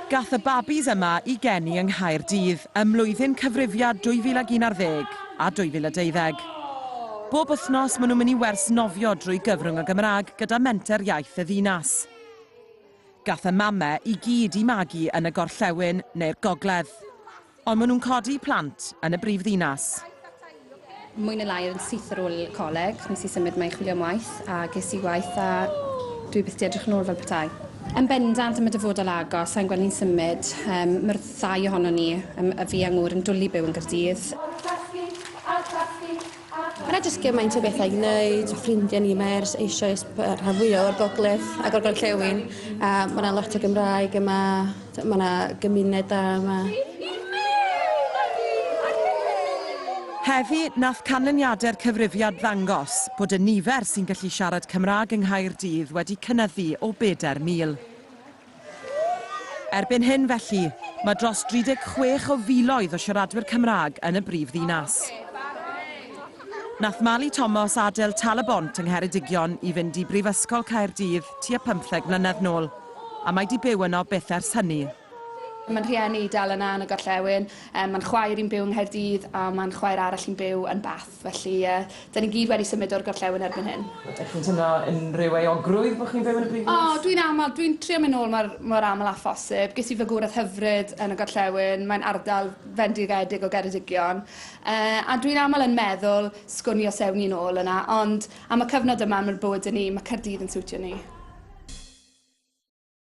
Gath y Babis yma I geni yng Caerdydd ym mlwyddyn cyfrifiad 2011 a 2012. Bob wythnos maen nhw'n mynd I wers nofio drwy gyfrwng y Gymraeg gyda menter iaith y ddinas. Gath y mamau I gyd I magu yn y gorllewin neu'r gogledd, ond maen nhw'n codi plant yn y brifddinas. Mwy neu lai yn syth ar ôl coleg, nes I symud mewn chwilio am waith a ges I waith a dwi byth 'di edrych yn ôl fel petai. Yn bendant am y dyfodol agos, sa'n gweld ni'n symud, mae'r ddau ohono ni, y fi a ngŵr yn dwlu byw yn Caerdydd. Mae'n jyst gymaint o bethau I wneud, ffrindiau ni mers eisoes rhan fwyaf o'r gogledd ac o'r gorllewin. Mae yna lot o Gymraeg yma, mae yna gymuned da yma. Heddi, nath canlyniadau'r cyfrifiad ddangos bod y nifer sy'n gallu siarad Cymraeg yng Nghaerdydd wedi cynyddu o 4,000. Erbyn hyn felly, mae dros 36 o filoedd o siaradwyr Cymraeg yn y brifddinas. Nath Mali Thomas adael Tal y Bont yng Ngheredigion I fynd I Brifysgol Caerdydd tua 15 mlynedd nôl, a mae 'di byw yno byth ers hynny. Mae'n rhieni dal yna yn y gorllewin, mae'n chwaer i'n byw yng Nghaerdydd a mae'n chwaer arall i'n byw yn Bath, felly da ni gyd wedi symud o'r gorllewin erbyn hyn. Ydych chi'n teimlo unrhyw euogrwydd bod chi'n byw yn y brifddinas? Dwi'n trio mynd nôl mor aml a phosib. Ges I fygwraeth hyfryd yn y gorllewin, mae'n ardal fendigedig o Geredigion, a dwi'n aml yn meddwl sgwnio sewn I nôl yna, ond am y cyfnod yma mae'r bywyd yn ni, mae Caerdydd yn siwtio ni.